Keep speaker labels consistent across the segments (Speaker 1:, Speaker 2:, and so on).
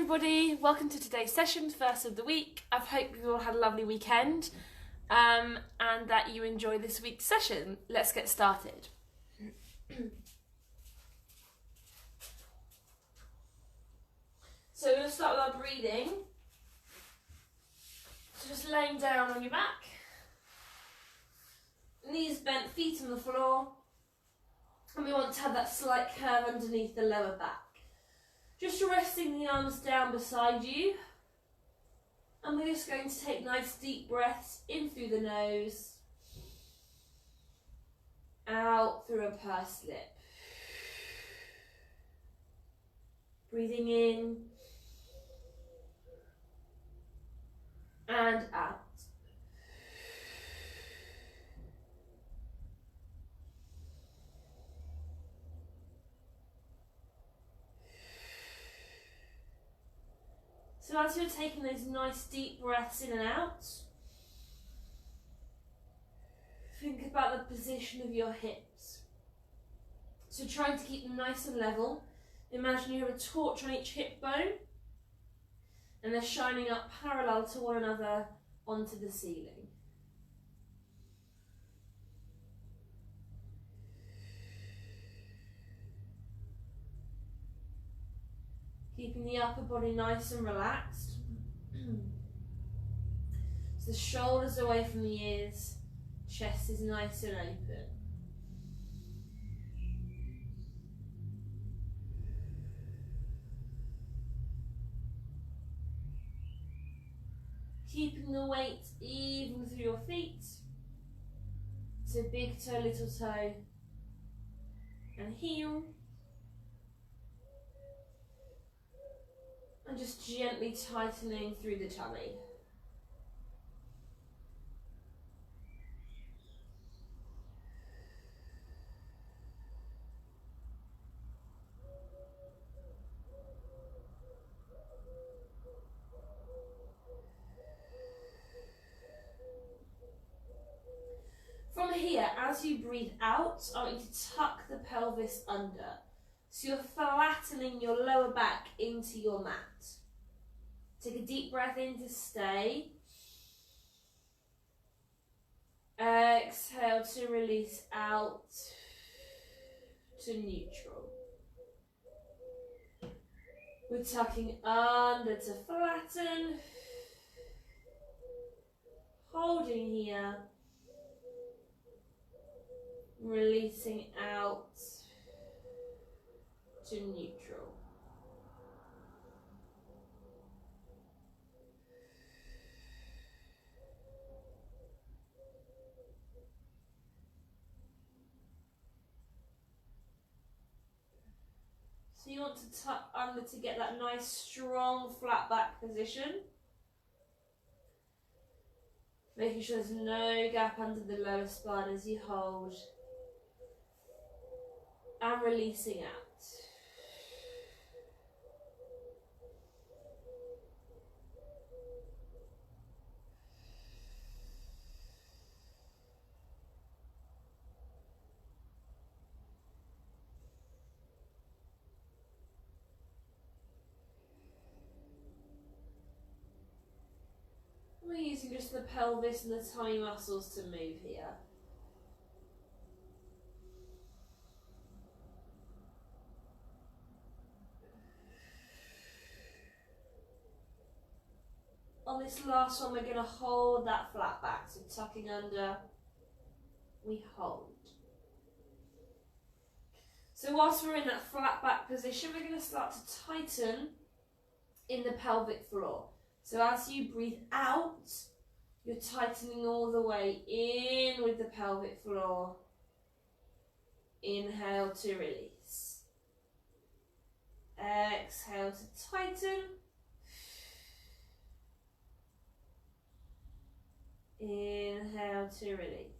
Speaker 1: everybody, welcome to today's session, first of the week. I hope you all had a lovely weekend and that you enjoy this week's session. Let's get started. So we're going to start with our breathing. So just laying down on your back, knees bent, feet on the floor, and we want to have that slight curve underneath the lower back. Just resting the arms down beside you, and we're just going to take nice deep breaths in through the nose, out through a pursed lip. Breathing in and out. So as you're taking those nice deep breaths in and out, think about the position of your hips. So trying to keep them nice and level. Imagine you have a torch on each hip bone and they're shining up parallel to one another onto the ceiling. Keeping the upper body nice and relaxed. So the shoulders away from the ears, chest is nice and open. Keeping the weight even through your feet. So big toe, little toe, and heel. And just gently tightening through the tummy. From here, as you breathe out, I want you to tuck the pelvis under. So you're flattening your lower back into your mat. Take a deep breath in to stay. Exhale to release out to neutral. We're tucking under to flatten. Holding here. Releasing out to neutral. So you want to tuck under to get that nice strong flat back position. Making sure there's no gap under the lower spine as you hold. And releasing out. We're using just the pelvis and the tummy muscles to move here. On this last one, we're going to hold that flat back. So tucking under, we hold. So whilst we're in that flat back position, we're going to start to tighten in the pelvic floor. So as you breathe out, you're tightening all the way in with the pelvic floor. Inhale to release. Exhale to tighten. Inhale to release.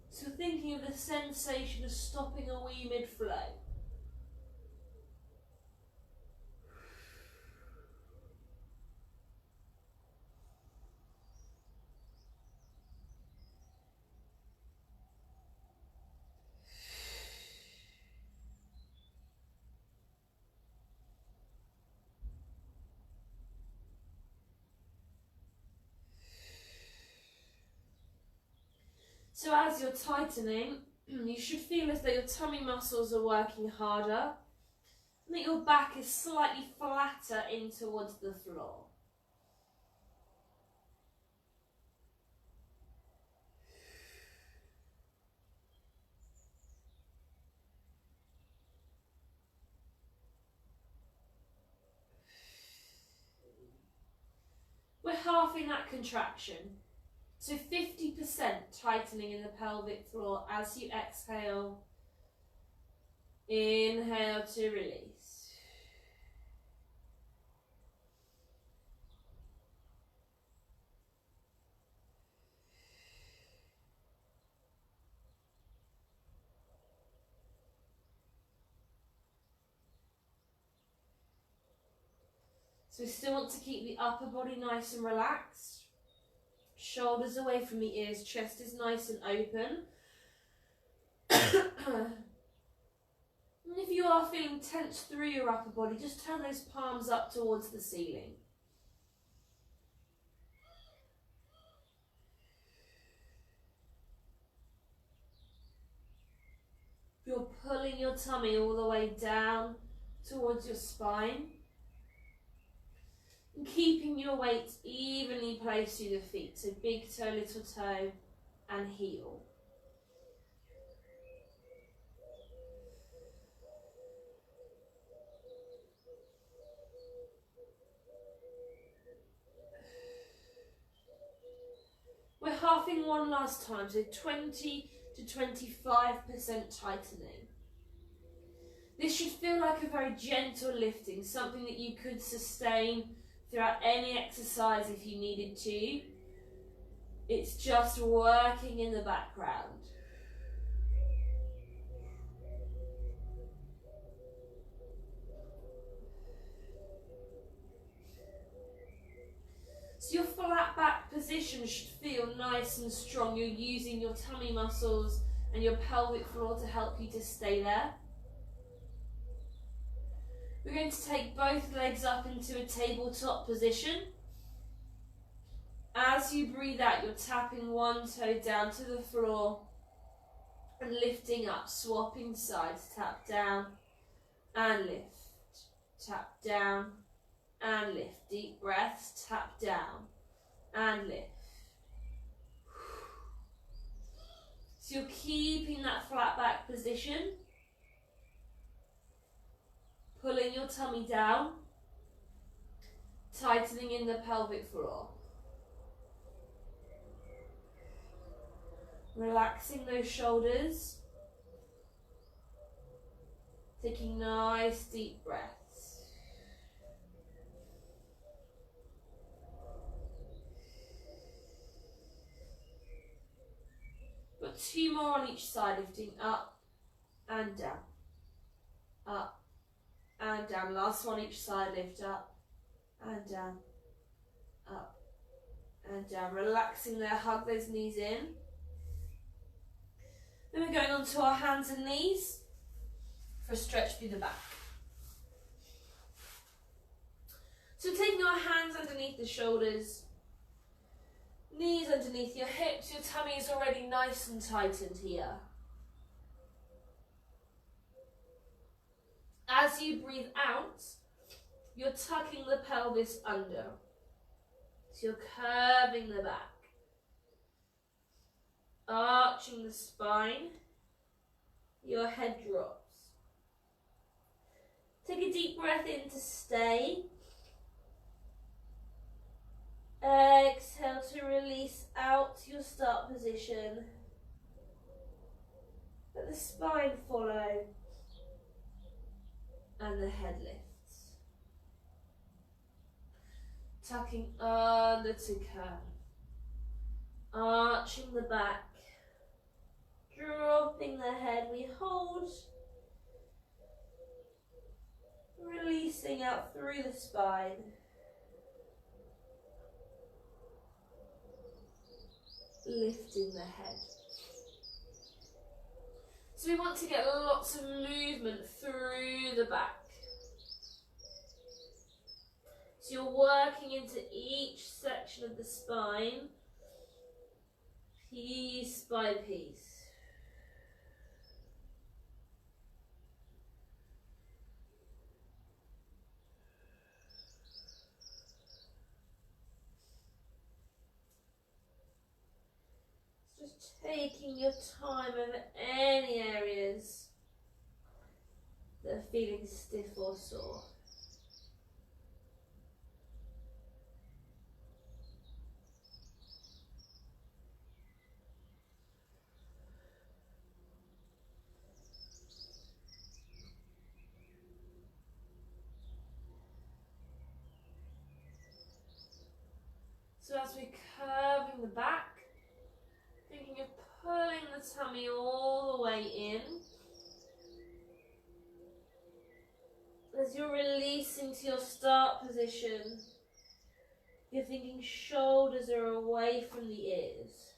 Speaker 1: So thinking of the sensation of stopping a wee mid-flow. So as you're tightening, you should feel as though your tummy muscles are working harder and that your back is slightly flatter in towards the floor. We're halving that contraction. So 50% tightening in the pelvic floor as you exhale. Inhale to release. So we still want to keep the upper body nice and relaxed. Shoulders away from the ears, chest is nice and open. And if you are feeling tense through your upper body, just turn those palms up towards the ceiling. You're pulling your tummy all the way down towards your spine. And keeping your weight evenly placed through the feet. So big toe, little toe, and heel. We're halving one last time, so 20 to 25% tightening. This should feel like a very gentle lifting, something that you could sustain throughout any exercise if you needed to. It's just working in the background. So your flat back position should feel nice and strong. You're using your tummy muscles and your pelvic floor to help you to stay there. We're going to take both legs up into a tabletop position. As you breathe out, you're tapping one toe down to the floor and lifting up, swapping sides. Tap down and lift. Tap down and lift. Deep breaths. Tap down and lift. So you're keeping that flat back position, pulling your tummy down, tightening in the pelvic floor. Relaxing those shoulders, taking nice deep breaths. Got two more on each side, lifting up and down, up and down. Last one each side, lift up and down, up and down. Relaxing there, hug those knees in. Then we're going on to our hands and knees for a stretch through the back. So taking our hands underneath the shoulders, knees underneath your hips, your tummy is already nice and tightened here. As you breathe out, you're tucking the pelvis under. So you're curving the back. Arching the spine, your head drops. Take a deep breath in to stay. Exhale to release out to your start position. Let the spine follow and the head lifts. Tucking under to curve. Arching the back. Dropping the head, we hold, releasing out through the spine. Lifting the head. So we want to get lots of movement through the back. So you're working into each section of the spine. piece by piece. Just taking your time over any areas that are feeling stiff or sore. So as we're curving the back, thinking of pulling the tummy all the way in. As you're releasing to your start position, you're thinking shoulders are away from the ears.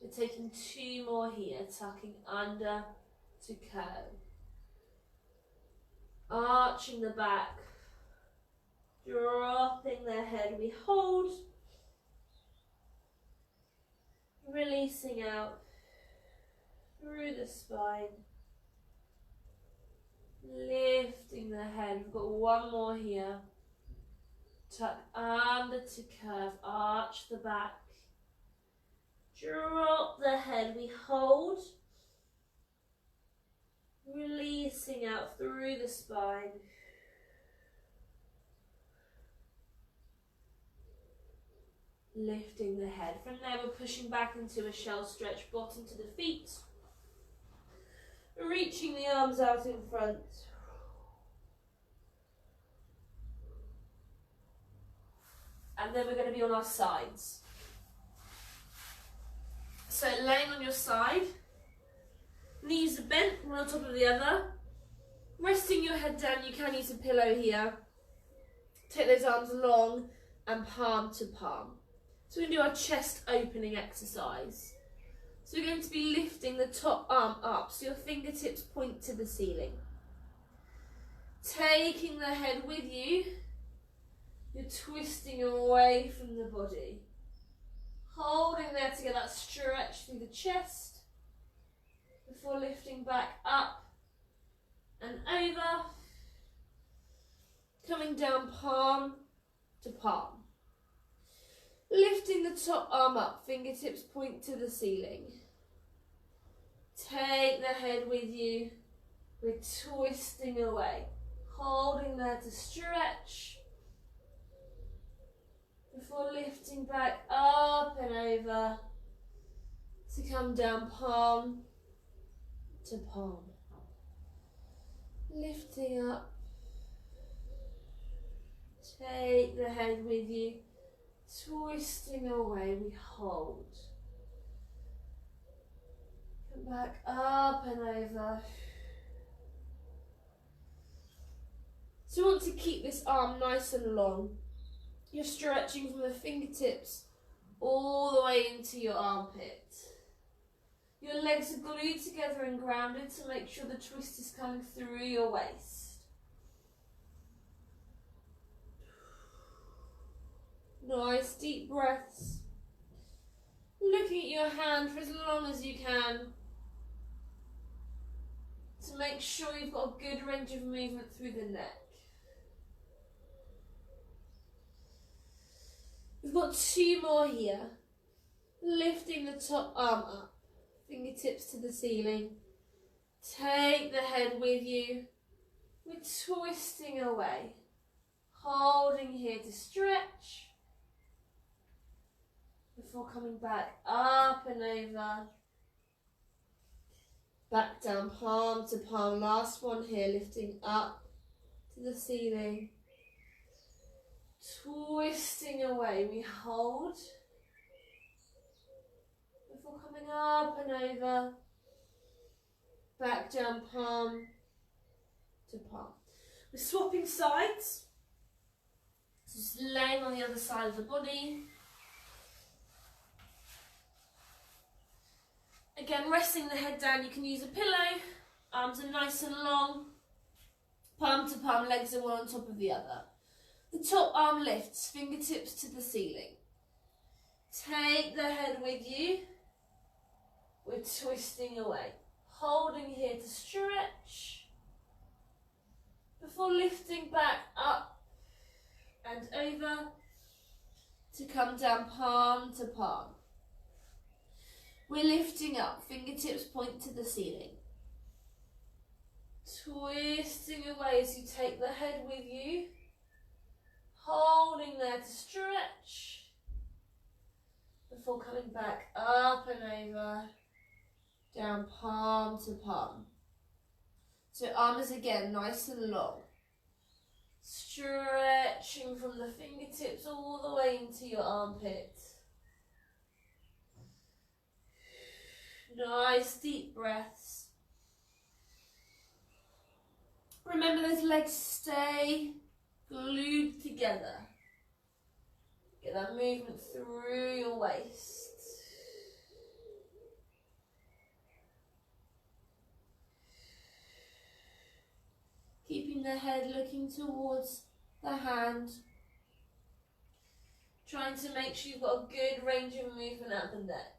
Speaker 1: You're taking 2 more here, tucking under to curve. Arching the back, dropping the head, we hold. Releasing out through the spine. Lifting the head, we've got 1 more here. Tuck under to curve, arch the back. Drop the head, we hold. Releasing out through the spine. Lifting the head. From there we're pushing back into a shell stretch, bottom to the feet. Reaching the arms out in front. And then we're going to be on our sides. So laying on your side, knees are bent, one on top of the other. Resting your head down, you can use a pillow here. Take those arms long and palm to palm. So we're going to do our chest opening exercise. So we're going to be lifting the top arm up, so your fingertips point to the ceiling. Taking the head with you, you're twisting away from the body. Holding there to get that stretch through the chest before lifting back up and over. Coming down palm to palm. Lifting the top arm up, fingertips point to the ceiling. Take the head with you. We're twisting away. Holding there to stretch. Before lifting back up and over to come down palm to palm. Lifting up. Take the head with you. Twisting away, we hold. Come back up and over. So you want to keep this arm nice and long. You're stretching from the fingertips all the way into your armpit. Your legs are glued together and grounded to make sure the twist is coming through your waist. Nice deep breaths. Looking at your hand for as long as you can to make sure you've got a good range of movement through the neck. We've got 2 more here. Lifting the top arm up, fingertips to the ceiling. Take the head with you. We're twisting away. Holding here to stretch. Before coming back up and over. Back down, palm to palm. Last one here, lifting up to the ceiling. Twisting away, we hold. Before coming up and over. Back down, palm to palm. We're swapping sides. So just laying on the other side of the body. Again, resting the head down, you can use a pillow. Arms are nice and long. Palm to palm, legs are one on top of the other. The top arm lifts, fingertips to the ceiling. Take the head with you. We're twisting away. Holding here to stretch. Before lifting back up and over to come down palm to palm. We're lifting up, fingertips point to the ceiling. Twisting away as you take the head with you. Holding there to stretch. Before coming back up and over, down palm to palm. So arms again nice and long. Stretching from the fingertips all the way into your armpit. Nice deep breaths. Remember those legs stay glued together. Get that movement through your waist. Keeping the head looking towards the hand. Trying to make sure you've got a good range of movement at the neck.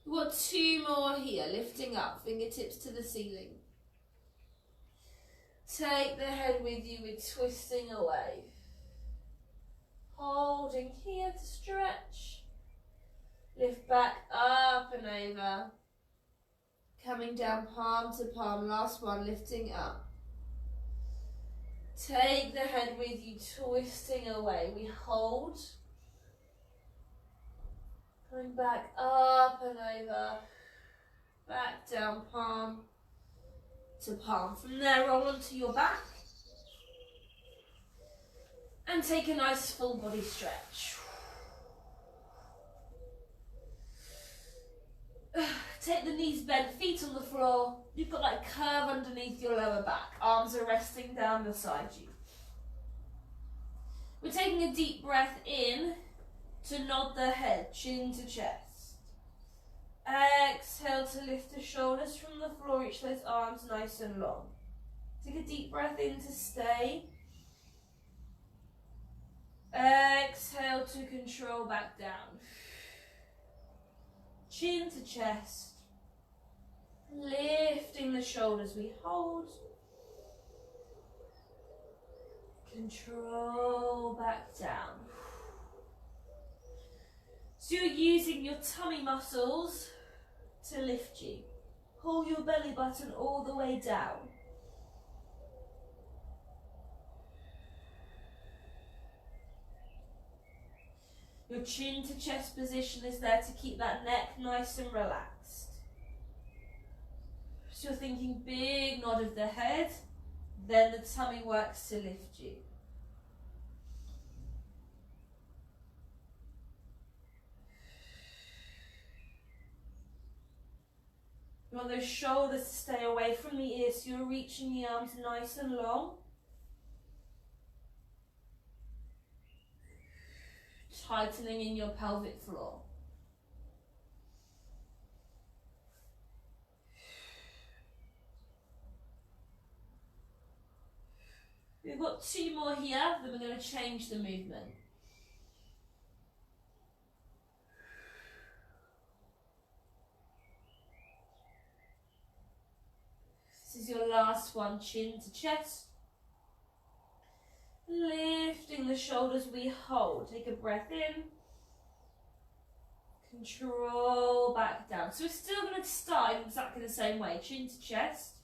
Speaker 1: We've got two more here, lifting up, fingertips to the ceiling. Take the head with you, we're twisting away. Holding here to stretch. Lift back up and over. Coming down palm to palm, last one, lifting up. Take the head with you, twisting away. We hold. Coming back up and over. Back down palm to palm. From there, roll onto your back. And take a nice full body stretch. Take the knees bent, feet on the floor. You've got that curve underneath your lower back. Arms are resting down beside you. We're taking a deep breath in to nod the head, chin to chest. Exhale to lift the shoulders from the floor, reach those arms nice and long. Take a deep breath in to stay. Exhale to control back down. Chin to chest. Lifting the shoulders, we hold. Control back down. So you're using your tummy muscles to lift you. Pull your belly button all the way down. Your chin to chest position is there to keep that neck nice and relaxed. So you're thinking big nod of the head, then the tummy works to lift you. You want those shoulders to stay away from the ears, so you're reaching the arms nice and long. Tightening in your pelvic floor. We've got two more here, then we're going to change the movement. This is your last one, chin to chest. Lifting the shoulders, we hold. Take a breath in. Control back down. So we're still going to start in exactly the same way. Chin to chest.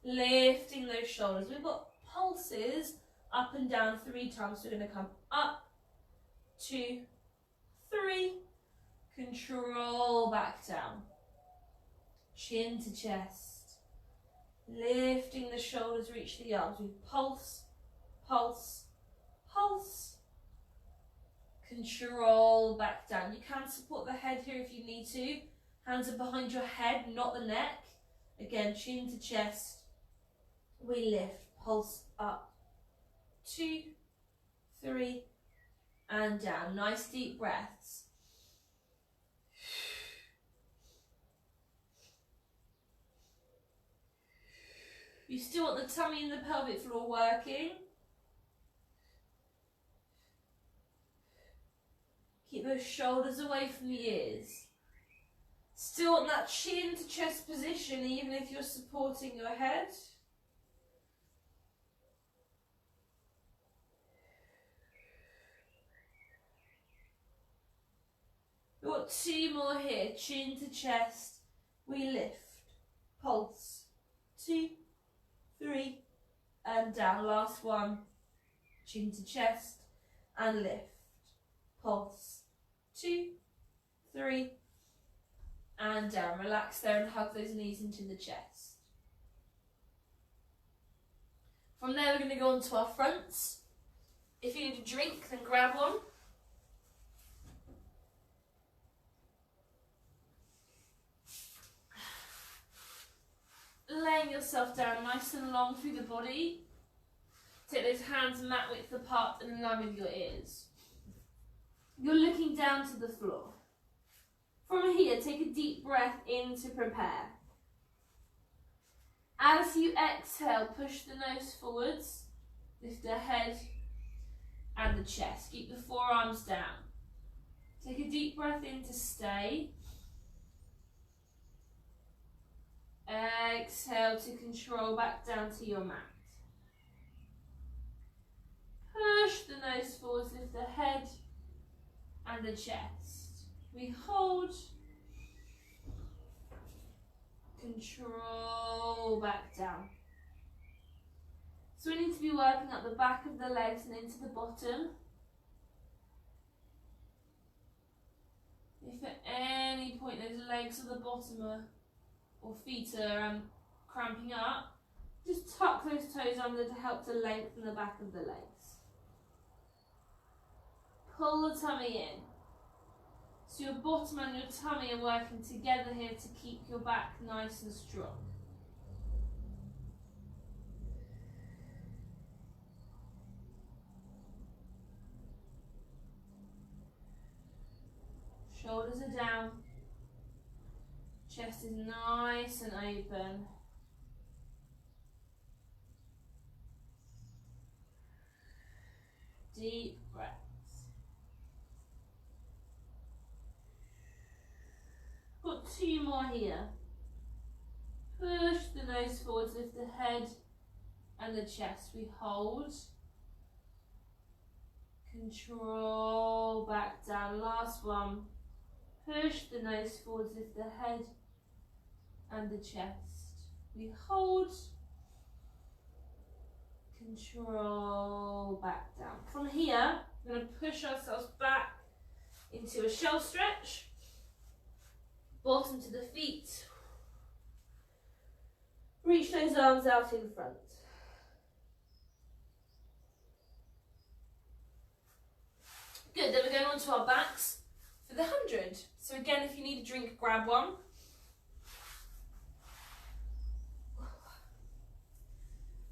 Speaker 1: Lifting those shoulders. We've got pulses up and down 3 times. So we're going to come up, 2, 3. Control back down. Chin to chest. Lifting the shoulders, reach the arms. We pulse. Pulse, pulse, control back down. You can support the head here if you need to. Hands are behind your head, not the neck. Again, chin to chest. We lift, pulse up. 2, 3, and down. Nice deep breaths. You still want the tummy and the pelvic floor working. Keep those shoulders away from the ears. Still want that chin to chest position even if you're supporting your head. We've got 2 more here, chin to chest, we lift, pulse, 2, 3, and down, last one, chin to chest, and lift, pulse, 2, 3, and down, relax there and hug those knees into the chest. From there we're going to go on to our fronts. If you need a drink, then grab one. Laying yourself down nice and long through the body. Take those hands mat width apart and in line with your ears. You're looking down to the floor. From here, take a deep breath in to prepare. As you exhale, push the nose forwards, lift the head and the chest. Keep the forearms down. Take a deep breath in to stay. Exhale to control back down to your mat. Push the nose forwards, lift the head and the chest. We hold. Control back down. So we need to be working up the back of the legs and into the bottom. If at any point those legs or the bottom or feet are cramping up, just tuck those toes under to help to lengthen the back of the legs. Pull the tummy in. So your bottom and your tummy are working together here to keep your back nice and strong. Shoulders are down. Chest is nice and open. Deep breaths. Got 2 more here. Push the nose forwards, lift the head and the chest. We hold. Control back down. Last one. Push the nose forwards, lift the head and the chest. We hold. Control back down. From here, we're going to push ourselves back into a shell stretch. Bottom to the feet. Reach those arms out in front. Good, then we're going on to our backs for the 100. So again, if you need a drink, grab one.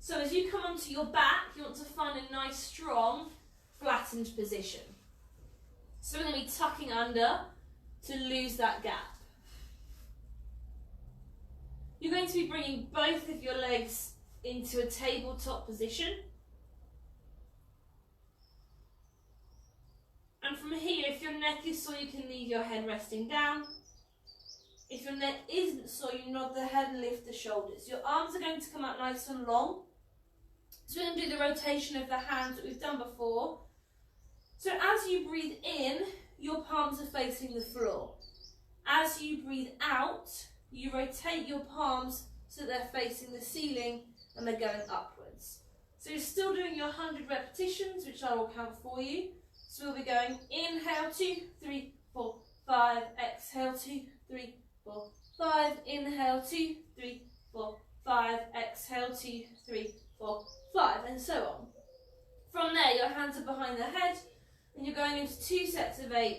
Speaker 1: So as you come onto your back, you want to find a nice, strong, flattened position. So we're going to be tucking under to lose that gap. You're going to be bringing both of your legs into a tabletop position. And from here, if your neck is sore, you can leave your head resting down. If your neck isn't sore, you nod the head and lift the shoulders. Your arms are going to come out nice and long. So we're going to do the rotation of the hands that we've done before. So as you breathe in, your palms are facing the floor. As you breathe out, you rotate your palms so they're facing the ceiling and they're going upwards. So you're still doing your 100 repetitions, which I will count for you. So we'll be going inhale 2, 3, 4, 5, exhale 2, 3, 4, 5, inhale 2, 3, 4, 5, exhale 2, 3, 4, 5, and so on. From there, your hands are behind the head and you're going into 2 sets of 8,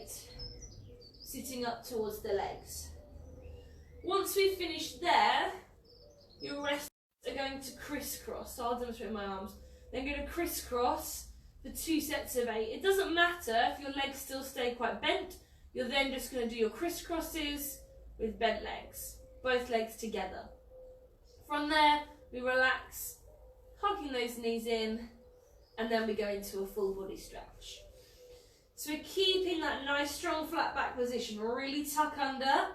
Speaker 1: sitting up towards the legs. Once we've finished there, your wrists are going to crisscross. So I'll demonstrate my arms. They're going to crisscross for 2 sets of 8. It doesn't matter if your legs still stay quite bent. You're then just going to do your crisscrosses with bent legs, both legs together. From there, we relax, hugging those knees in, and then we go into a full body stretch. So we're keeping that nice strong flat back position, really tuck under.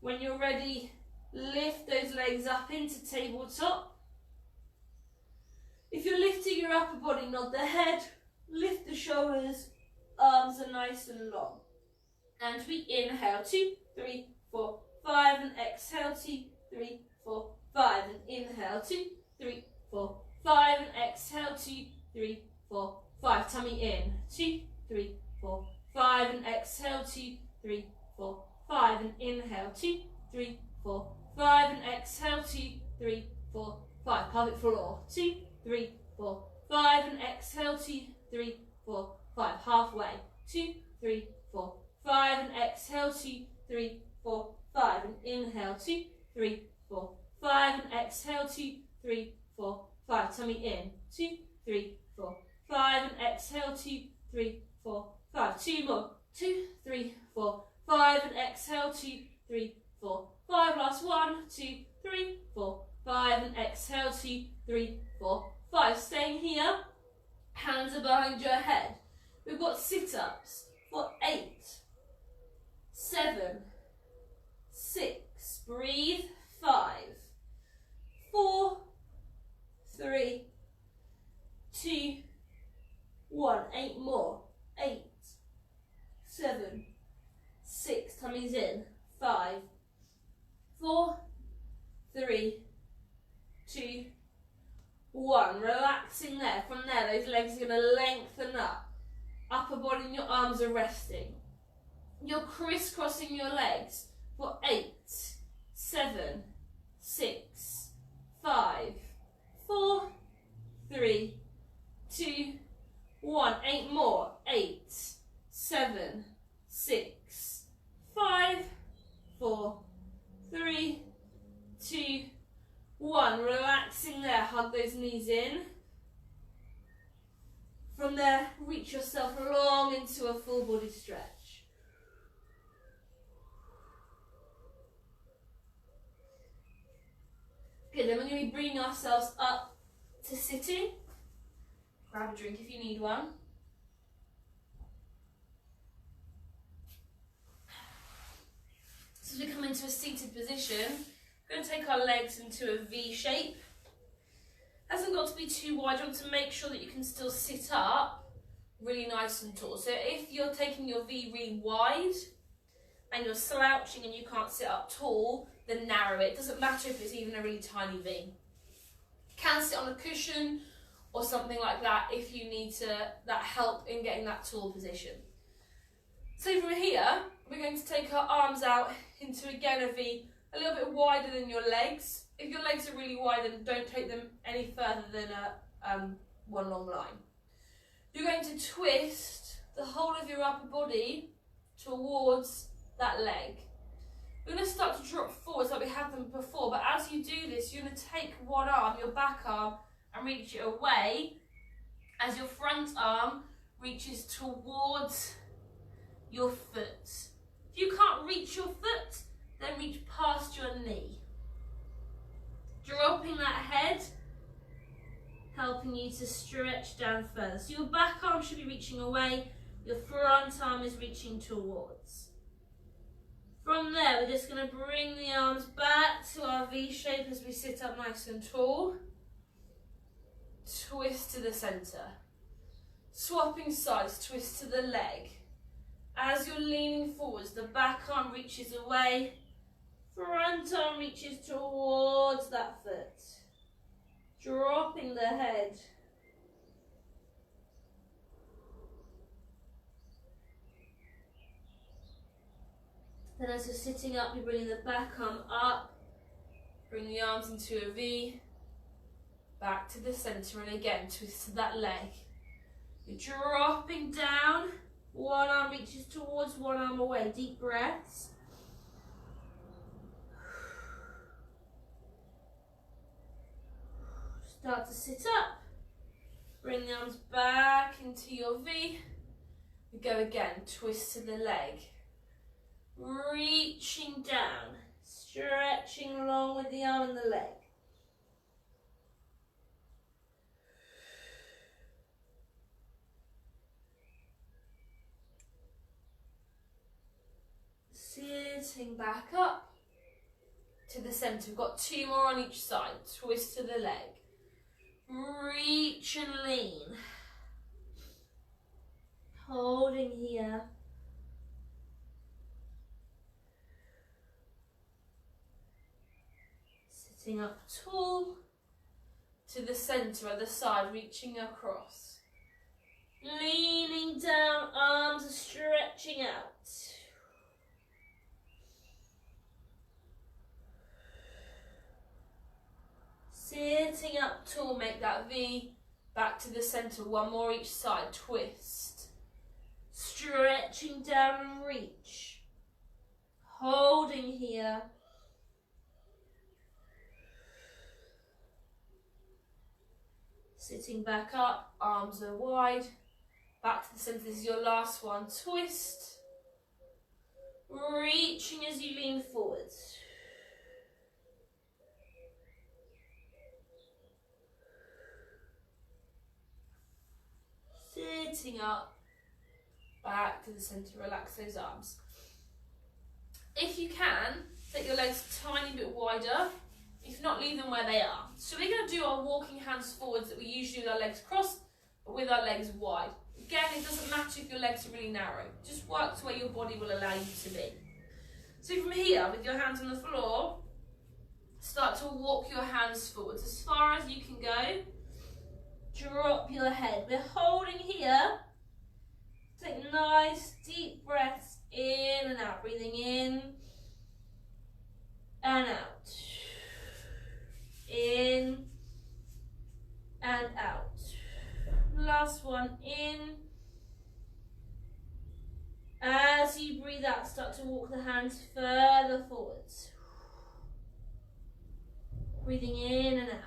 Speaker 1: When you're ready, lift those legs up into tabletop. If you're lifting your upper body, nod the head, lift the shoulders, arms are nice and long. And we inhale, 2, 3, 4, 5, and exhale, 2, 3, 4, 5, and inhale, 2, 3, 4, 5, and exhale, 2, 3, 4, 5. Tummy in, 2, 3, 4, 5, and exhale, 2, 3, 4, 5, and inhale, 2, 3, 4, 5, and exhale, 2, 3, 4, 5. Pelvic floor, 2, 3, 4, 5, and exhale, 2, 3, 4, 5. Halfway, 2, 3, 4, 5, and exhale, 2, 3, 4, 5, and inhale, 2, 3, 4, 5, and exhale, 2, 3, 4, 5. Tummy in, 2, 3, 4, 5, and exhale, 2, 3, 4, 5. 2 more, 2, 3, 4, 5, and exhale, 2, 3, 4, 5. Last 1, 2, 3, 4, 5, and exhale, 2, 3, 4, 5. Staying here, hands are behind your head. We've got sit-ups for 8, 7, 6, breathe, 5, 4, 3, 2, 1, 8 more, 8, 7, 6, tummies in, 5, 4, 3, 2, 1, relaxing there. From there, those legs are going to lengthen up, upper body and your arms are resting. You're crisscrossing your legs for 8, 7, 6, 5, 4, 3, 2, 1, 8 more, 8, 7, 6, 5, 4, 3, 2, 1, relaxing there, hug those knees in. From there, reach yourself long into a full body stretch. Good, then we're going to be bringing ourselves up to sitting. Grab a drink if you need one. So as we come into a seated position, we're going to take our legs into a V shape. Hasn't got to be too wide. You want to make sure that you can still sit up really nice and tall. So if you're taking your V really wide and you're slouching and you can't sit up tall, then narrow it. It doesn't matter if it's even a really tiny V. You can sit on a cushion or something like that if you need that help in getting that tall position. So from here, we're going to take our arms out into, again, a V, a little bit wider than your legs. If your legs are really wide, then don't take them any further than one long line. You're going to twist the whole of your upper body towards that leg. We're going to start to drop forwards like we have them before, but as you do this, you're going to take one arm, your back arm, and reach it away as your front arm reaches towards your foot. If you can't reach your foot, then reach past your knee. Dropping that head, helping you to stretch down further. So your back arm should be reaching away, your front arm is reaching towards. From there, we're just going to bring the arms back to our V shape as we sit up nice and tall. Twist to the centre. Swapping sides, twist to the leg. As you're leaning forwards, the back arm reaches away, front arm reaches towards that foot. Dropping the head. Then as you're sitting up, you're bringing the back arm up, bring the arms into a V, back to the centre, and again, twist to that leg. You're dropping down, one arm reaches towards, one arm away, deep breaths. Start to sit up, bring the arms back into your V. We go again, twist to the leg. Reaching down, stretching along with the arm and the leg. Sitting back up to the centre. We've got 2 more on each side. Twist to the leg. Reach and lean. Holding here. Sitting up tall to the centre, other side, reaching across. Leaning down, arms are stretching out. Sitting up tall, make that V back to the centre, 1 more each side, twist. Stretching down and reach. Holding here. Sitting back up, arms are wide. Back to the centre, this is your last one. Twist. Reaching as you lean forwards. Sitting up, back to the centre, relax those arms. If you can, take your legs a tiny bit wider. If not, leave them where they are. So we're going to do our walking hands forwards that we usually do with our legs crossed, but with our legs wide. Again, it doesn't matter if your legs are really narrow. Just work to where your body will allow you to be. So from here, with your hands on the floor, start to walk your hands forwards as far as you can go. Drop your head. We're holding here. Take nice deep breaths in and out. Breathing in and out. In and out. Last one, in. As you breathe out, start to walk the hands further forwards. Breathing in and out.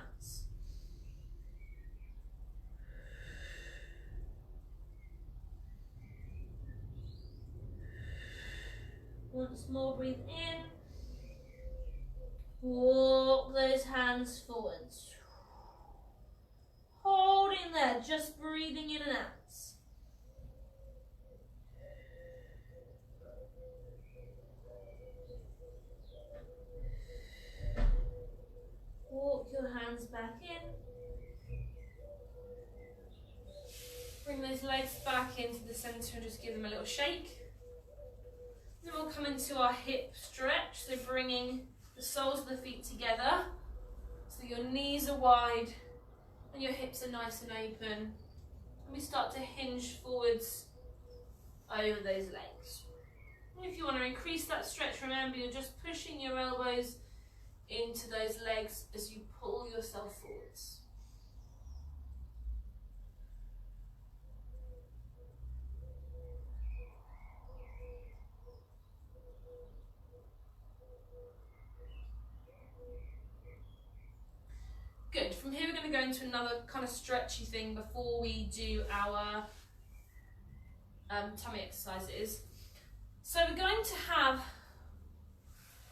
Speaker 1: Once more, breathe in. Walk those hands forwards. Holding there, just breathing in and out. Walk your hands back in. Bring those legs back into the centre and just give them a little shake. Then we'll come into our hip stretch, so bringing the soles of the feet together, so your knees are wide and your hips are nice and open. And we start to hinge forwards over those legs. And if you want to increase that stretch, remember you're just pushing your elbows into those legs as you pull yourself forwards. Good. From here we're going to go into another kind of stretchy thing before we do our tummy exercises. So we're going to have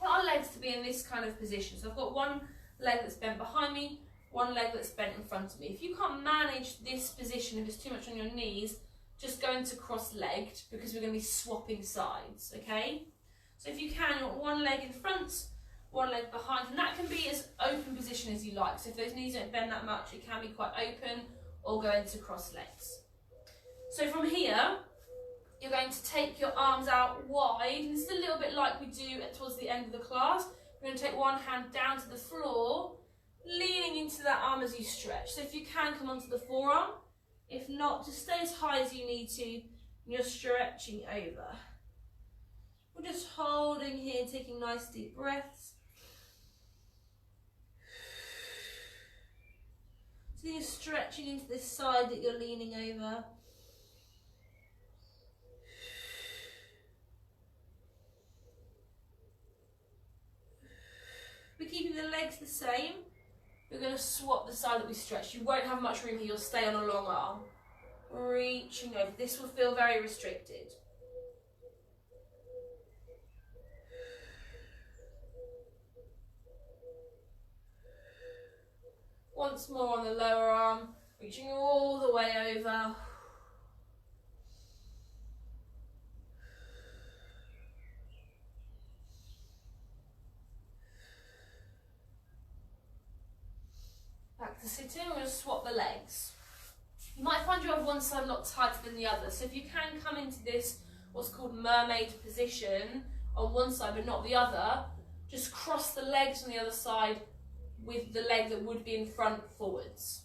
Speaker 1: our legs to be in this kind of position. So I've got one leg that's bent behind me, one leg that's bent in front of me. If you can't manage this position, if it's too much on your knees, just go into cross-legged because we're going to be swapping sides, okay? So if you can, you want one leg in front, one leg behind, and that can be as open position as you like. So if those knees don't bend that much, it can be quite open, or go into cross legs. So from here, you're going to take your arms out wide, and it's a little bit like we do towards the end of the class. We're going to take one hand down to the floor, leaning into that arm as you stretch. So if you can, come onto the forearm. If not, just stay as high as you need to, and you're stretching over. We're just holding here, taking nice deep breaths. So you're stretching into this side that you're leaning over. We're keeping the legs the same. We're going to swap the side that we stretch. You won't have much room here, you'll stay on a long arm. Reaching over. This will feel very restricted. Once more on the lower arm, reaching all the way over. back to sitting. We're going to swap the legs. You might find you have one side a lot tighter than the other. So if you can come into this, what's called mermaid position, on one side but not the other, just cross the legs on the other side with the leg that would be in front forwards.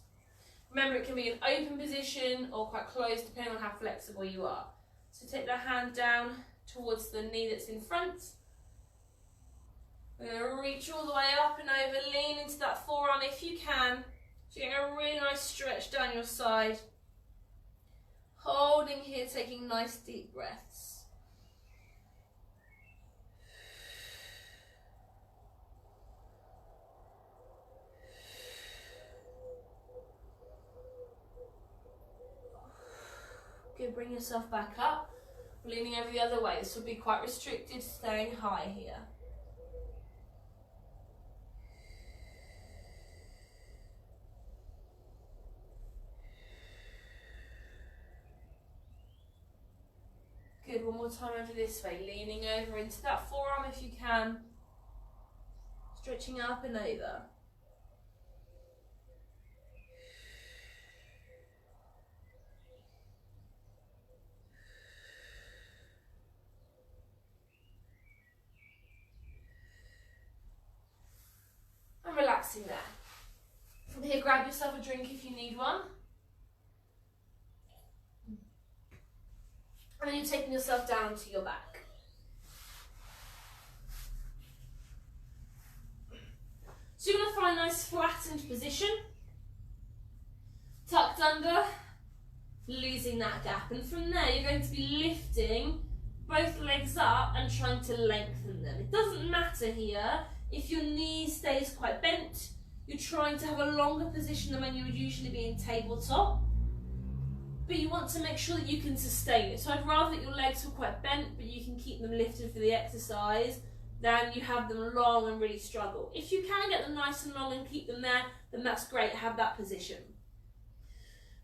Speaker 1: Remember, it can be an open position or quite closed depending on how flexible you are. So take the hand down towards the knee that's in front. We're going to reach all the way up and over, lean into that forearm if you can. So you're getting a really nice stretch down your side. Holding here, taking nice deep breaths. Good, bring yourself back up. Leaning over the other way. This will be quite restricted, staying high here. Good, one more time over this way. Leaning over into that forearm if you can. Stretching up and over. And relaxing there. From here, grab yourself a drink if you need one. And then you're taking yourself down to your back. So you're going to find a nice flattened position. Tucked under, losing that gap. And from there, you're going to be lifting both legs up and trying to lengthen them. It doesn't matter here if your knee stays quite bent. You're trying to have a longer position than when you would usually be in tabletop. But you want to make sure that you can sustain it. So I'd rather that your legs were quite bent, but you can keep them lifted for the exercise, than you have them long and really struggle. If you can get them nice and long and keep them there, then that's great, have that position.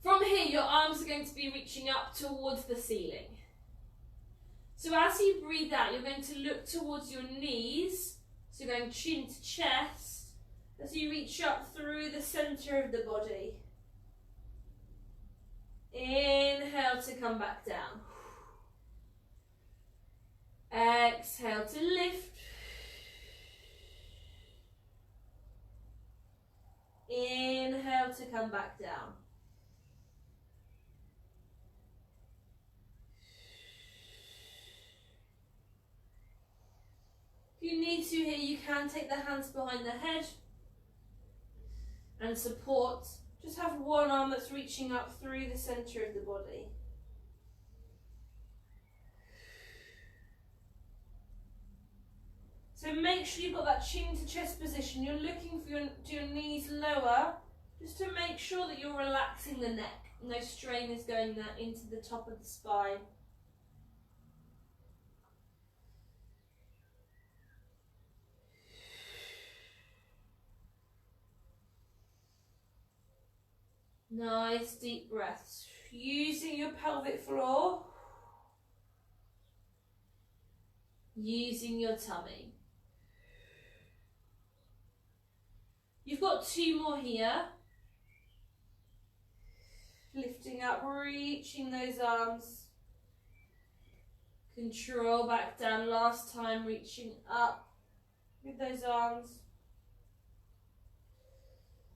Speaker 1: From here, your arms are going to be reaching up towards the ceiling. So as you breathe out, you're going to look towards your knees, so going chin to chest, as you reach up through the centre of the body. Inhale to come back down. Exhale to lift. Inhale to come back down. If you need to here, you can take the hands behind the head and support. Just have one arm that's reaching up through the centre of the body. So make sure you've got that chin to chest position. You're looking for your knees lower, just to make sure that you're relaxing the neck. No strain is going there into the top of the spine. Nice deep breaths. Using your pelvic floor. Using your tummy. You've got two more here. Lifting up, reaching those arms. Control back down. Last time, reaching up with those arms.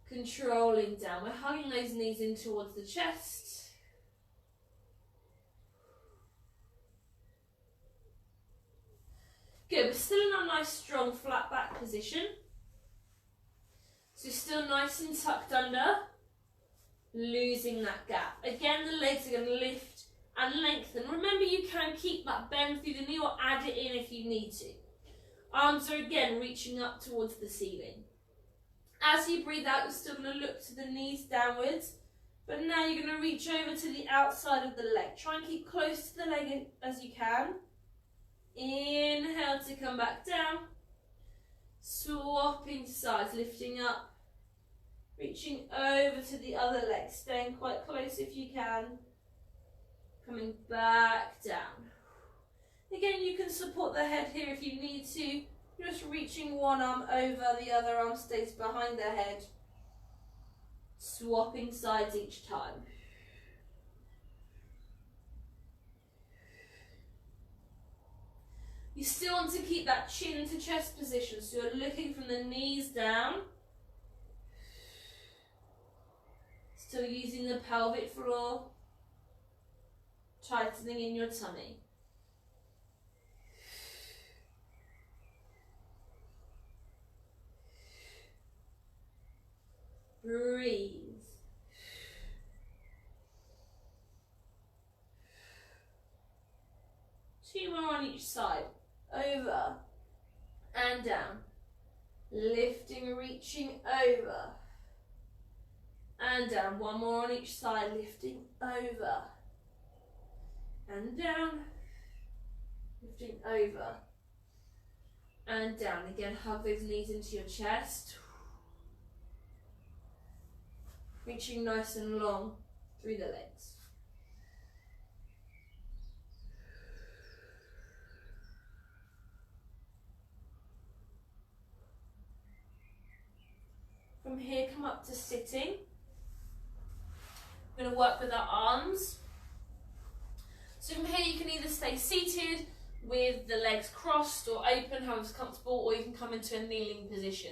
Speaker 1: Controlling down. We're hugging those knees in towards the chest. Good. We're still in a nice, strong, flat back position. So still nice and tucked under. Losing that gap. Again, the legs are going to lift and lengthen. Remember, you can keep that bend through the knee or add it in if you need to. Arms are again reaching up towards the ceiling. As you breathe out, you're still going to look to the knees downwards, but now you're going to reach over to the outside of the leg. Try and keep close to the leg as you can. Inhale to come back down. Swapping sides, lifting up, reaching over to the other leg, staying quite close if you can. Coming back down. Again, you can support the head here if you need to. Just reaching one arm over, the other arm stays behind the head. Swapping sides each time. You still want to keep that chin to chest position, so you're looking from the knees down. Still using the pelvic floor, tightening in your tummy. Breathe. Two more on each side. Over and down. Lifting, reaching over and down. One more on each side. Lifting over and down. Lifting over and down. Again, hug those knees into your chest. Reaching nice and long through the legs. From here, come up to sitting. We're going to work with our arms. So from here, you can either stay seated with the legs crossed or open, however's comfortable, or you can come into a kneeling position.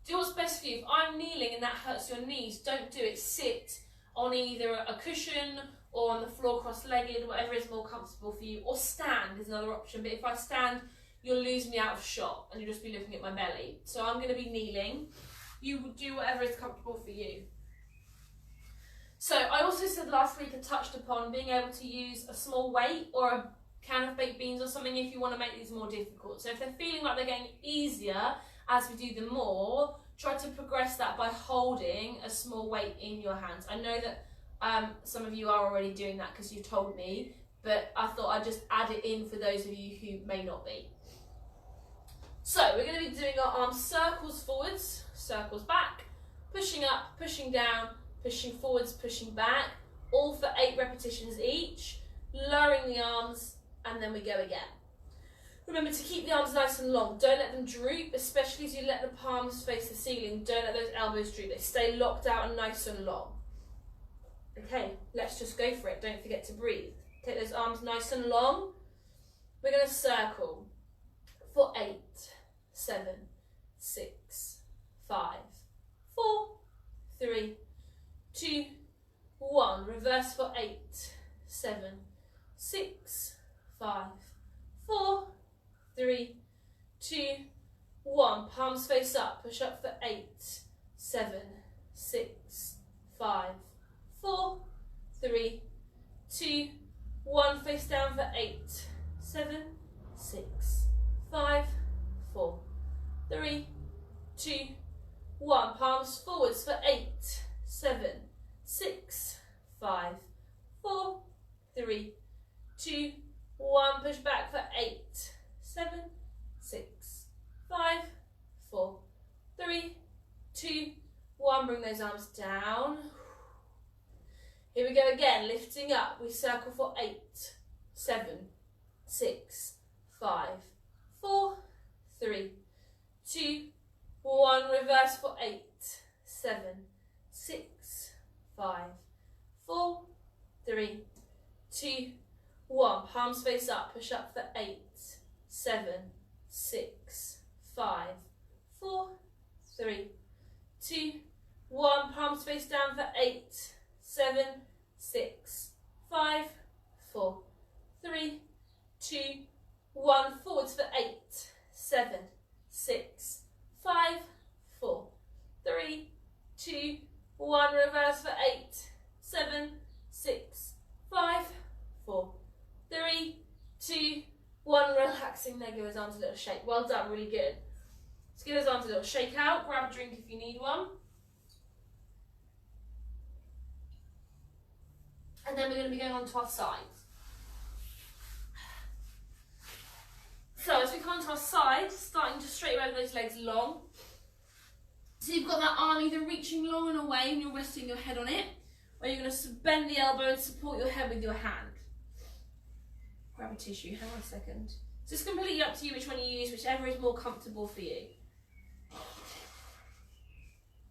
Speaker 1: Do what's best for you. If I'm kneeling and that hurts your knees, don't do it. Sit on either a cushion or on the floor cross-legged, whatever is more comfortable for you, or stand is another option. But if I stand, you'll lose me out of shot and you'll just be looking at my belly. So I'm going to be kneeling. You will do whatever is comfortable for you. So I also said last week, I touched upon being able to use a small weight or a can of baked beans or something if you want to make these more difficult. So if they're feeling like they're getting easier as we do them more, try to progress that by holding a small weight in your hands. I know that some of you are already doing that because you told me, but I thought I'd just add it in for those of you who may not be. So we're going to be doing our arms circles forwards, circles back, pushing up, pushing down, pushing forwards, pushing back, all for 8 repetitions each, lowering the arms, and then we go again. Remember to keep the arms nice and long. Don't let them droop, especially as you let the palms face the ceiling. Don't let those elbows droop. They stay locked out and nice and long. Okay, let's just go for it. Don't forget to breathe. Take those arms nice and long. We're going to circle for 8, 7, 6, 5, 4, 3, 2, 1. Reverse for 8, 7, 6, 5, 4, 3, 2, 1. Palms face up. Push up for 8, 7, 6, 5, 4, 3, 2, 1. Face down for 8, 7, 6, 5, 4, 3, 2, 1. Palms forwards for 8, 7, 6, 5, 4, 3, 2, 1. Push back for 8, 7, 6, 5, 4, 3, 2, 1. Bring those arms down. Here we go again, lifting up. We circle for 8, 7, 6, 5, 4, 3, 2, 1. Reverse for 8, 7, 6, 5, 4, 3, 2, 1. Palms face up. Push up for 8, 7, 6, 5, 4, 3, 2, 1. Palms face down for 8, 7, 6, 5, 4, 3, 2, 1. Forwards for 8, 7, 6, 5, 4, 3, 2, 1. Reverse for 8, 7, 6, 5, 4, 3, 2, 1. Relaxing there. Give those arms a little shake. Well done. Really good. Let's give those arms a little shake out. Grab a drink if you need one. And then we're going to be going on to our sides. So as we come onto our sides, starting to straighten over those legs long. So you've got that arm either reaching long and away and you're resting your head on it, or you're going to bend the elbow and support your head with your hand. Grab a tissue, hang on a second. So it's completely up to you which one you use, whichever is more comfortable for you.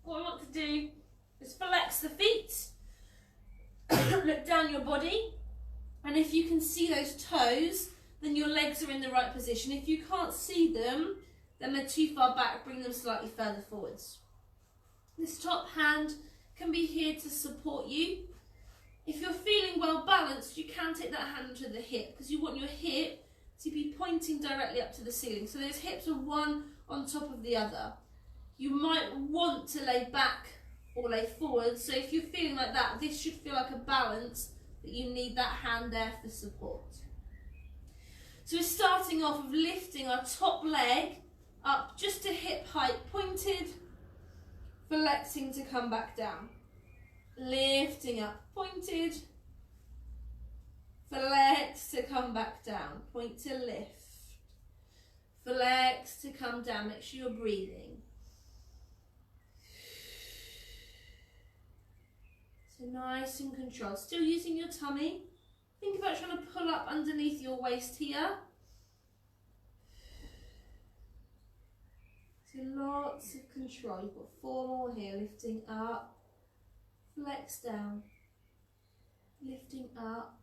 Speaker 1: What we want to do is flex the see those toes, then your legs are in the right position. If you can't see them, then they're too far back, bring them slightly further forwards. This top hand can be here to support you. If you're feeling well balanced, you can take that hand to the hip, because you want your hip to be pointing directly up to the ceiling. So those hips are one on top of the other. You might want to lay back or lay forward. So if you're feeling like that, this should feel like a balance, but you need that hand there for support. So we're starting off with lifting our top leg up just to hip height pointed, flexing to come back down. Lifting up, pointed, flex to come back down, point to lift, flex to come down, make sure you're breathing. So nice and controlled, still using your tummy. Think about trying to pull up underneath your waist here. So lots of control, you've got 4 more here, lifting up, flex down, lifting up,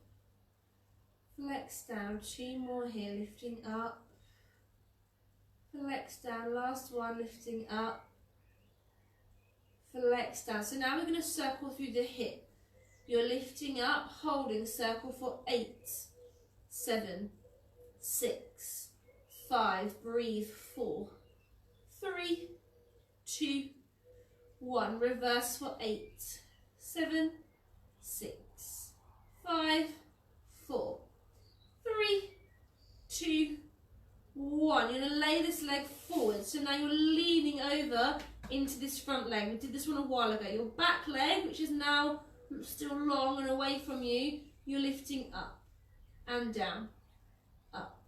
Speaker 1: flex down, 2 more here, lifting up, flex down, last one, lifting up, flex down. So now we're going to circle through the hip. You're lifting up, holding, circle for 8, 7, 6, 5, breathe, 4, 3, 2, 1, reverse for 8, 7, 6, 5, 4, 3, 2, 1. You're going to lay this leg forward. So now you're leaning over into this front leg. We did this one a while ago. Your back leg, which is now still long and away from you, you're lifting up and down, up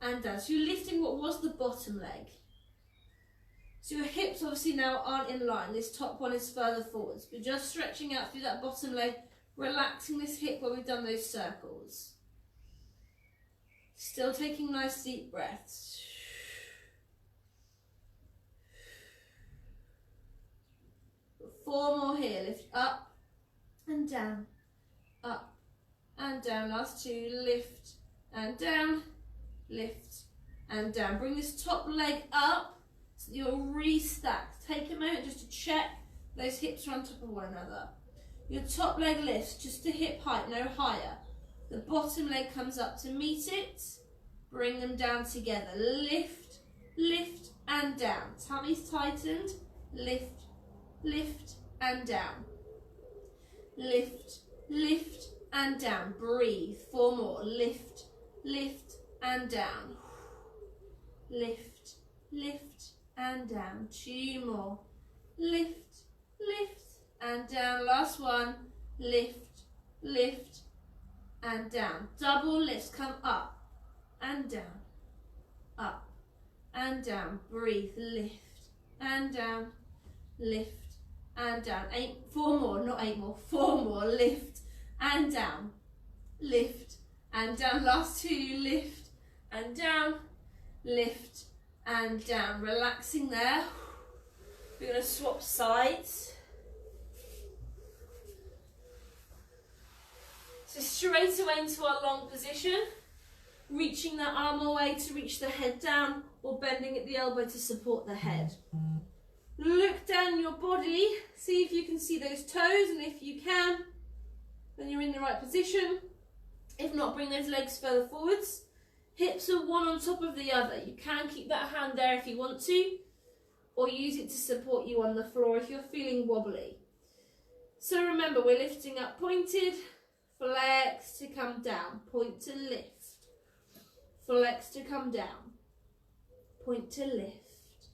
Speaker 1: and down. So you're lifting what was the bottom leg. So your hips obviously now aren't in line. This top one is further forwards, but just stretching out through that bottom leg, relaxing this hip where we've done those circles. Still taking nice deep breaths. Got 4 more here. Lift up and down, up and down. Last 2, lift and down, lift and down. Bring this top leg up so that you're restacked. Take a moment just to check those hips are on top of one another. Your top leg lifts just to hip height, no higher. The bottom leg comes up to meet it. Bring them down together. Lift, lift and down. Tummy's tightened. Lift, lift and down. Lift, lift and down. Breathe. 4 more. Lift, lift and down. Lift, lift and down. 2 more. Lift, lift and down. Last one. Lift, lift and down. Double lifts. Come up and down, up and down. Breathe. Lift and down, lift and down. 4 more, not 8 more. 4 more. Lift and down, lift and down. Last 2. Lift and down, lift and down. Relaxing there. We're going to swap sides. So straight away into our long position, reaching that arm away to reach the head down, or bending at the elbow to support the head. Look down your body, see if you can see those toes, and if you can, then you're in the right position. If not, bring those legs further forwards. Hips are one on top of the other. You can keep that hand there if you want to, or use it to support you on the floor if you're feeling wobbly. So remember, we're lifting up pointed, flex to come down, point to lift. Flex to come down, point to lift,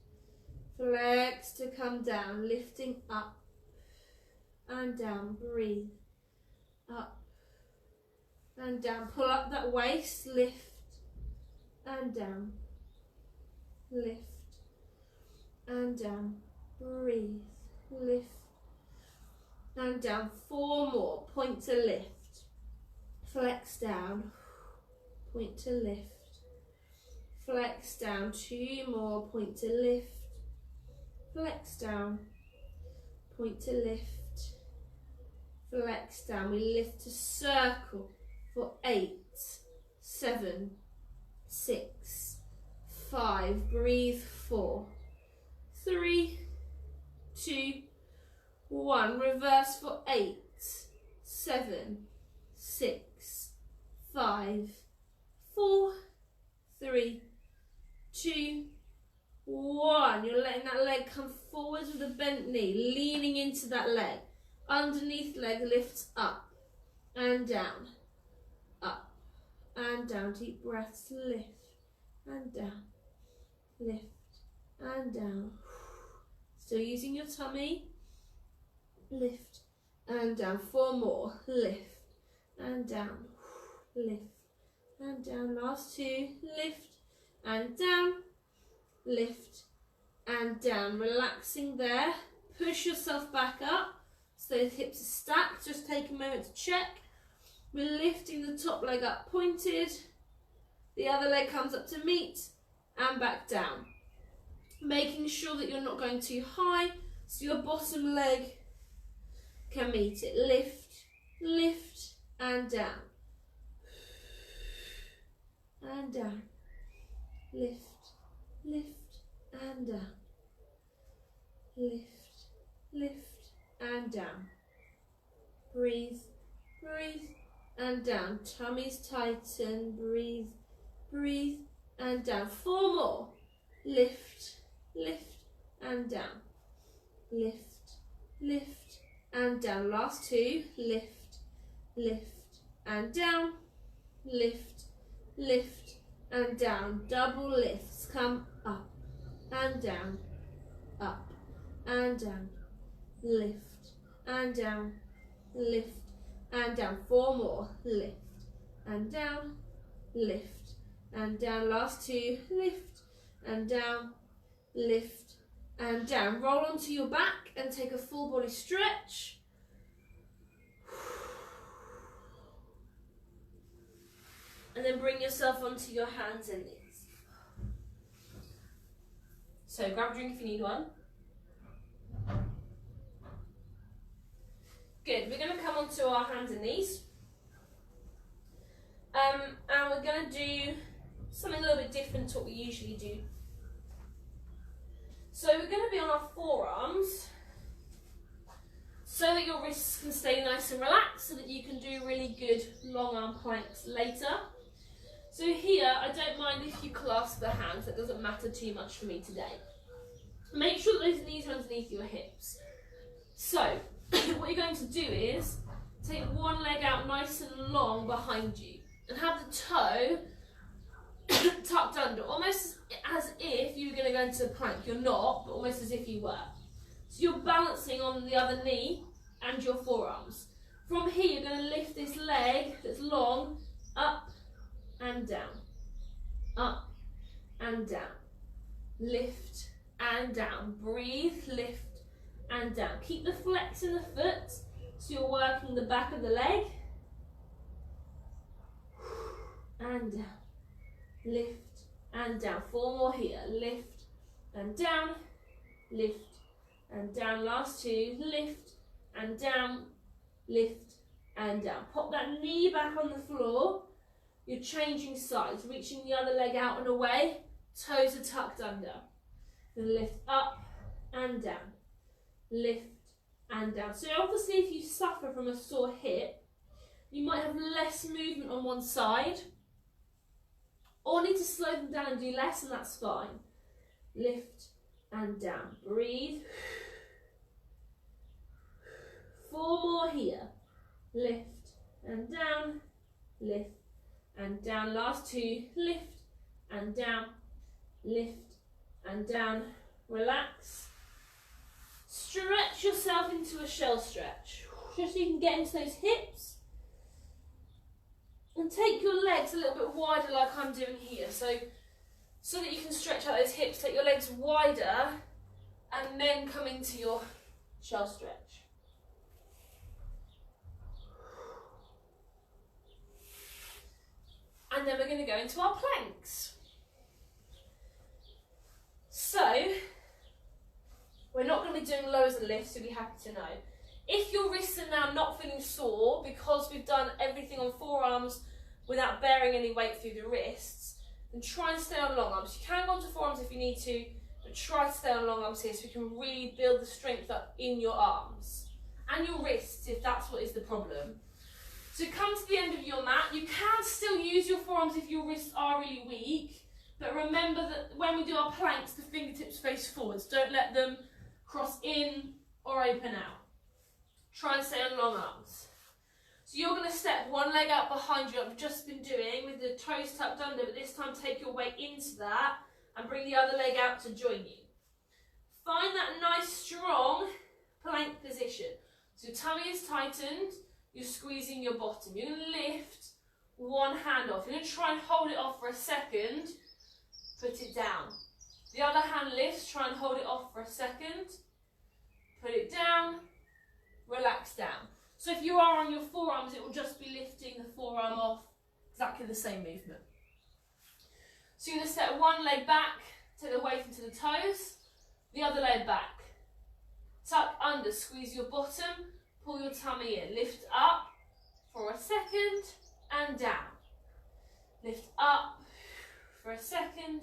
Speaker 1: flex to come down, lifting up and down, breathe, up and down, pull up that waist, lift and down, lift and down, breathe, lift and down. 4 more, point to lift, flex down, point to lift, flex down. 2 more, point to lift, flex down, point to lift, flex down. We lift to circle for 8, 7, 6, 5, breathe, 4, 3, 2, 1, reverse for 8, 7, 6, 5, 4, 3, 2, 1. You're letting that leg come forwards with a bent knee, leaning into that leg. Underneath leg lifts up and down, up and down. Deep breaths, lift and down, lift and down. Still using your tummy, lift and down. 4 more, lift and down, lift and down. Last 2, lift and down, lift and down. Relaxing there. Push yourself back up so those hips are stacked. Just take a moment to check. We're lifting the top leg up pointed. The other leg comes up to meet and back down. Making sure that you're not going too high so your bottom leg can meet it. Lift, lift and down. And down. Lift, lift and down. Lift, lift and down. Breathe, breathe and down. Tummy's tighten. Breathe, breathe and down. 4 more. Lift, lift and down. Lift, lift and down. Last 2. Lift, lift and down. Lift, lift and down. Double lifts. Come up and down, up and down. Lift and down, lift and down. 4 more. Lift and down, lift and down. Last 2. Lift and down, lift and down. Roll onto your back and take a full body stretch. And then bring yourself onto your hands and knees. So grab a drink if you need one. Good, we're going to come onto our hands and knees. And we're going to do something a little bit different to what we usually do. So we're going to be on our forearms so that your wrists can stay nice and relaxed so that you can do really good long arm planks later. So here, I don't mind if you clasp the hands, that doesn't matter too much for me today. Make sure that those knees are underneath your hips. So, what you're going to do is take one leg out nice and long behind you and have the toe tucked under, almost as if you were going to go into a plank. You're not, but almost as if you were. So you're balancing on the other knee and your forearms. From here, you're going to lift this leg that's long up and down, up and down, lift and down. Breathe, lift and down. Keep the flex in the foot so you're working the back of the leg. And down, lift and down. 4 more here. Lift and down, lift and down. Last 2. Lift and down, lift and down. Pop that knee back on the floor. You're changing sides, reaching the other leg out and away. Toes are tucked under. Then lift up and down, lift and down. So obviously if you suffer from a sore hip, you might have less movement on one side, or need to slow them down and do less, and that's fine. Lift and down. Breathe. 4 more here. Lift and down, lift and down. Last 2. Lift and down, lift and down. Relax. Stretch yourself into a shell stretch, just so you can get into those hips. And take your legs a little bit wider like I'm doing here, so that you can stretch out those hips. Take your legs wider and then come into your shell stretch. And then we're going to go into our planks. So, we're not going to be doing lows and lifts, you'll be happy to know. If your wrists are now not feeling sore because we've done everything on forearms without bearing any weight through the wrists, then try and stay on long arms. You can go on to forearms if you need to, but try to stay on long arms here so we can really build the strength up in your arms and your wrists if that's what is the problem. So come to the end of your mat. You can still use your forearms if your wrists are really weak, but remember that when we do our planks, the fingertips face forwards. Don't let them cross in or open out. Try and stay on long arms. So you're going to step one leg out behind you, like we've just been doing, with the toes tucked under, but this time take your weight into that and bring the other leg out to join you. Find that nice, strong plank position. So your tummy is tightened, you're squeezing your bottom. You're going to lift one hand off. You're going to try and hold it off for a second, put it down. The other hand lifts, try and hold it off for a second, put it down, relax down. So if you are on your forearms, it will just be lifting the forearm off, exactly the same movement. So you're going to step one leg back, take the weight into the toes, the other leg back. Tuck under, squeeze your bottom, pull your tummy in, lift up for a second and down. Lift up for a second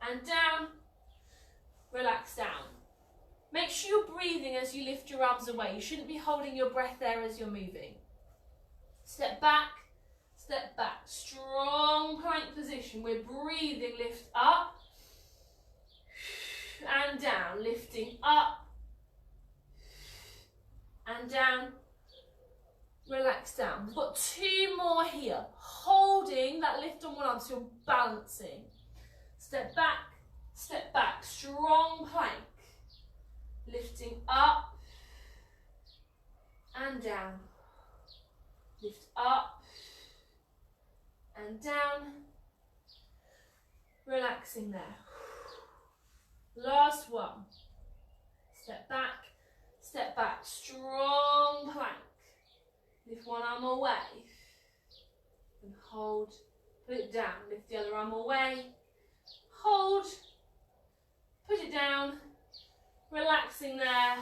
Speaker 1: and down, relax down. Make sure you're breathing as you lift your arms away. You shouldn't be holding your breath there as you're moving. Step back, strong plank position. We're breathing, lift up and down, lifting up and down, relax down. We've got two more here, holding that lift on one arm so you're balancing. Step back, strong plank. Lifting up and down. Lift up and down. Relaxing there. Last one. Step back, strong plank. Lift one arm away and hold, put it down. Lift the other arm away, hold, put it down. Relaxing there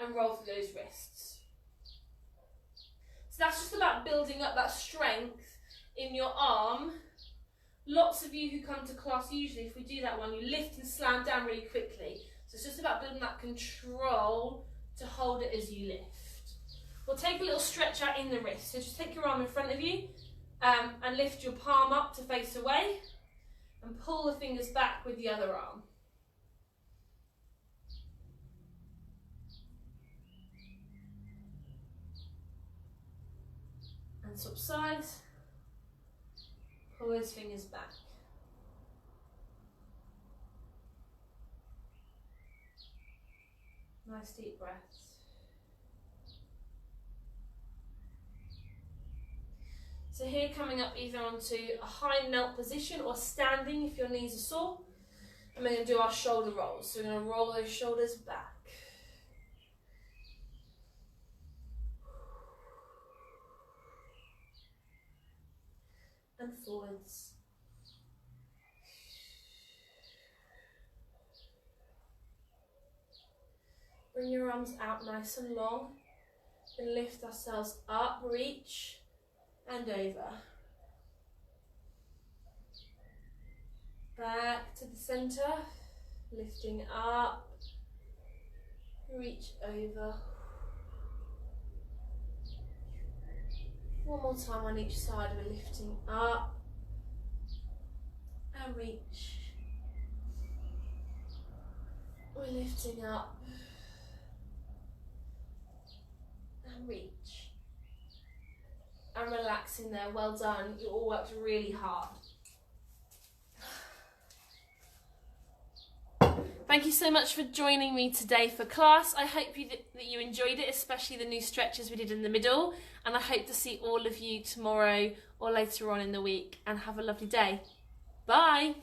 Speaker 1: and roll through those wrists. So that's just about building up that strength in your arm. Lots of you who come to class, usually if we do that one, you lift and slam down really quickly. So it's just about building that control to hold it as you lift. We'll take a little stretch out in the wrist. So just take your arm in front of you and lift your palm up to face away and pull the fingers back with the other arm. And swap sides, pull those fingers back. Nice deep breaths. So here, coming up either onto a high knelt position or standing if your knees are sore. And we're going to do our shoulder rolls. So we're going to roll those shoulders back. And forwards. Bring your arms out nice and long. Then lift ourselves up, reach and over. Back to the centre, lifting up, reach over. One more time on each side, we're lifting up and reach. We're lifting up and reach. And relaxing there, well done. You all worked really hard. Thank you so much for joining me today for class. I hope that you enjoyed it, especially the new stretches we did in the middle. And I hope to see all of you tomorrow or later on in the week. And have a lovely day. Bye.